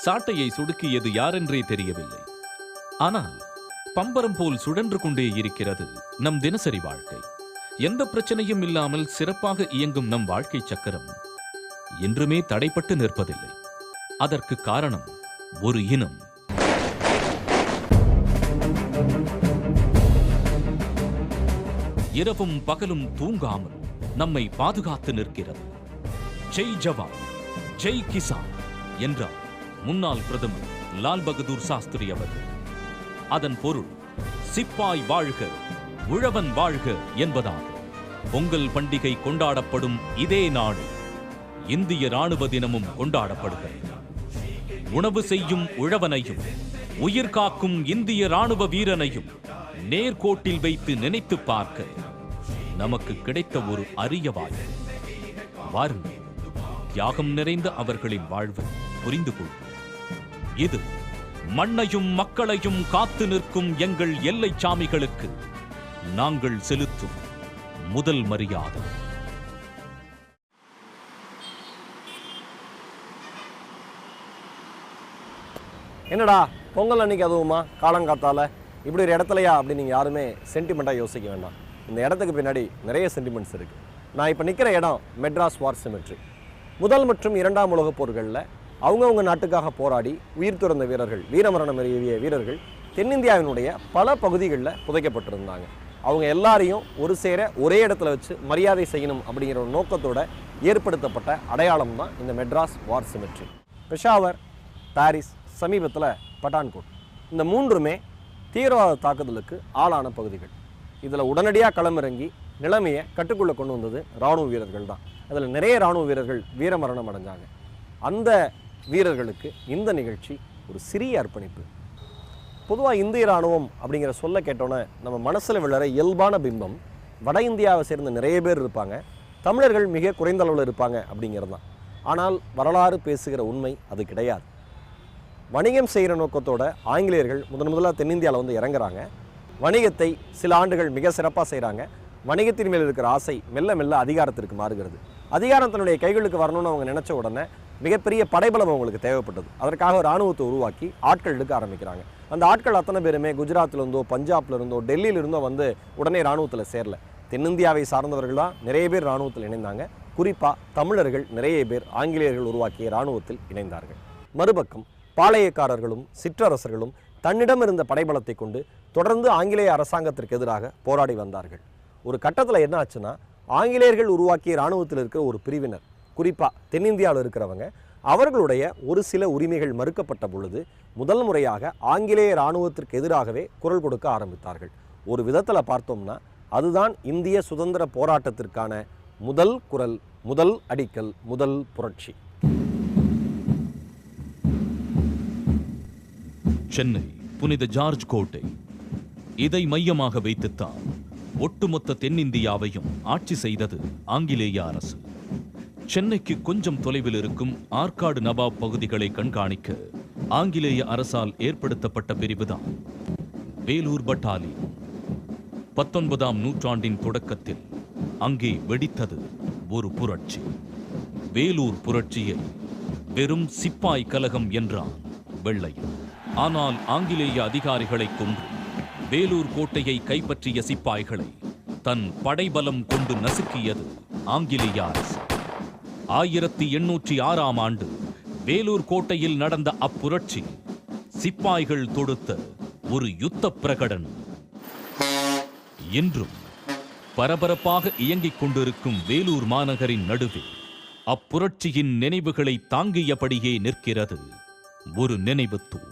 சாட்டையை சுடுக்கியது யாரென்றே தெரியவில்லை. ஆனால் பம்பரம் போல் சுழன்று கொண்டே இருக்கிறது நம் தினசரி வாழ்க்கை. எந்த பிரச்சனையும் இல்லாமல் சிறப்பாக இயங்கும் நம் வாழ்க்கை சக்கரம் என்றுமே தடைப்பட்டு நிற்பதில்லை. அதற்கு காரணம் ஒரு இனம். இரவும் பகலும் தூங்காமல் நம்மை பாதுகாத்து நிற்கிறது. ஜெய் ஜவான் ஜெய் கிசான் என்றார் முன்னாள் பிரதமர் லால் பகதூர் சாஸ்திரி அவர்கள். அதன் பொருள் சிப்பாய் வாழ்க உழவன் வாழ்க என்பதாகும். பொங்கல் பண்டிகை கொண்டாடப்படும் இதே நாடு இந்திய ராணுவ தினமும் கொண்டாடப்படுகிறது. உணவு செய்யும் உழவனையும் உயிர் காக்கும் இந்திய ராணுவ வீரனையும் நேர்கோட்டில் வைத்து நினைத்து பார்க்க நமக்கு கிடைத்த ஒரு அரிய வாய்ப்பு. வாருங்கள், தியாகம் நிறைந்த அவர்களின் வாழ்வை புரிந்து கொள்வோம். இது மண்ணையும் மக்களையும் காத்து நிற்கும் எங்கள் எல்லை சாமிகளுக்கு நாங்கள் செலுத்தும் முதல் மரியாதை. என்னடா பொங்கல் அன்னைக்கு அதுவுமா காலங்காத்தால இப்படி ஒரு இடத்துலையா அப்படின்னு நீங்கள் யாருமே சென்டிமெண்ட்டாக யோசிக்க வேண்டாம். இந்த இடத்துக்கு பின்னாடி நிறைய சென்டிமெண்ட்ஸ் இருக்குது. நான் இப்போ நிற்கிற இடம் மெட்ராஸ் வார் சிமெட்ரி. முதல் மற்றும் இரண்டாம் உலகப் போர்களில் அவங்கவுங்க நாட்டுக்காக போராடி உயிர் துறந்த வீரர்கள், வீரமரணம் எறிய வீரர்கள் தென்னிந்தியாவினுடைய பல பகுதிகளில் புதைக்கப்பட்டிருந்தாங்க. அவங்க எல்லாரையும் ஒரு சேர ஒரே இடத்துல வச்சு மரியாதை செய்யணும் அப்படிங்கிற ஒரு நோக்கத்தோடு ஏற்படுத்தப்பட்ட அடையாளம் தான் இந்த மெட்ராஸ் வார் சிமெட்ரி. பெஷாவர், பாரிஸ், சமீபத்தில் பட்டான்கோட், இந்த மூன்றுமே தீவிரவாத தாக்குதலுக்கு ஆளான பகுதிகள். இதில் உடனடியாக களமிறங்கி நிலைமையை கட்டுக்குள்ளே கொண்டு வந்தது இராணுவ வீரர்கள் தான். அதில் நிறைய இராணுவ வீரர்கள் வீரமரணம் அடைஞ்சாங்க. அந்த வீரர்களுக்கு இந்த நிகழ்ச்சி ஒரு சிறிய அர்ப்பணிப்பு. பொதுவாக இந்திய இராணுவம் அப்படிங்கிற சொல்ல கேட்டோன்னே நம்ம மனசில் விழற இயல்பான பிம்பம் வட இந்தியாவை சேர்ந்த நிறைய பேர் இருப்பாங்க, தமிழர்கள் மிக குறைந்த அளவில் இருப்பாங்க அப்படிங்கிறது தான். ஆனால் வரலாறு பேசுகிற உண்மை அது கிடையாது. வணிகம் செய்கிற நோக்கத்தோட ஆங்கிலேயர்கள் முதலாக தென்னிந்தியாவில் வந்து இறங்குறாங்க. வணிகத்தை சில ஆண்டுகள் மிக சிறப்பாக செய்கிறாங்க. வணிகத்தின் மேல் இருக்கிற ஆசை மெல்ல மெல்ல அதிகாரத்திற்கு மாறுகிறது. அதிகாரம் தன்னுடைய கைகளுக்கு வரணும்னு அவங்க நினச்ச உடனே மிகப்பெரிய படைபலம் அவங்களுக்கு தேவைப்பட்டது. அதற்காக ஒரு இராணுவத்தை உருவாக்கி ஆட்கள் எடுக்க ஆரம்பிக்கிறாங்க. அந்த ஆட்கள் அத்தனை பேருமே குஜராத்திலிருந்தோ டெல்லியிலிருந்தோ டெல்லியிலிருந்தோ வந்து உடனே இராணுவத்தில் சேரல. தென்னிந்தியாவை சார்ந்தவர்கள் தான் நிறைய பேர் இராணுவத்தில் இணைந்தாங்க. குறிப்பாக தமிழர்கள் நிறைய பேர் ஆங்கிலேயர்கள் உருவாக்கிய இராணுவத்தில் இணைந்தார்கள். மறுபக்கம் பாளையக்காரர்களும் சிற்றரசர்களும் தன்னிடம் இருந்த படைபலத்தை கொண்டு தொடர்ந்து ஆங்கிலேய அரசாங்கத்திற்கு எதிராக போராடி வந்தார்கள். ஒரு கட்டத்தில் என்ன ஆச்சுன்னா, ஆங்கிலேயர்கள் உருவாக்கிய இராணுவத்தில் இருக்கிற ஒரு பிரிவினர், குறிப்பாக தென்னிந்தியாவில் இருக்கிறவங்க, அவர்களுடைய ஒரு சில உரிமைகள் மறுக்கப்பட்ட பொழுது முதல் முறையாக ஆங்கிலேய இராணுவத்திற்கு எதிராகவே குரல் கொடுக்க ஆரம்பித்தார்கள். ஒரு விதத்தில் பார்த்தோம்னா அதுதான் இந்திய சுதந்திர போராட்டத்திற்கான முதல் குரல், முதல் அடிக்கல், முதல் புரட்சி. சென்னை புனித ஜார்ஜ் கோட்டை, இதை மையமாக வைத்துத்தான் ஒட்டுமொத்த தென்னிந்தியாவையும் ஆட்சி செய்தது ஆங்கிலேய அரசு. சென்னைக்கு கொஞ்சம் தொலைவில் இருக்கும் ஆற்காடு நவாப் பகுதிகளை கண்காணிக்க ஆங்கிலேய அரசால் ஏற்படுத்தப்பட்ட பிரிவுதான் வேலூர் பட்டாலியன். 19ஆம் நூற்றாண்டின் தொடக்கத்தில் அங்கே வெடித்தது ஒரு புரட்சி. வேலூர் புரட்சியை வெறும் சிப்பாய் கலகம் என்றான் வெள்ளையன். ஆனால் ஆங்கிலேய அதிகாரிகளை கொண்டு வேலூர் கோட்டையை கைப்பற்றிய சிப்பாய்களை தன் படைபலம் கொண்டு நசுக்கியது ஆங்கிலேய அரசு. 1806ஆம் ஆண்டு வேலூர் கோட்டையில் நடந்த அப்புரட்சி சிப்பாய்கள் தொடுத்த ஒரு யுத்த பிரகடனம். இன்றும் பரபரப்பாக இயங்கிக் கொண்டிருக்கும் வேலூர் மாநகரின் நடுவே அப்புரட்சியின் நினைவுகளை தாங்கியபடியே நிற்கிறது ஒரு நினைவு தூண்.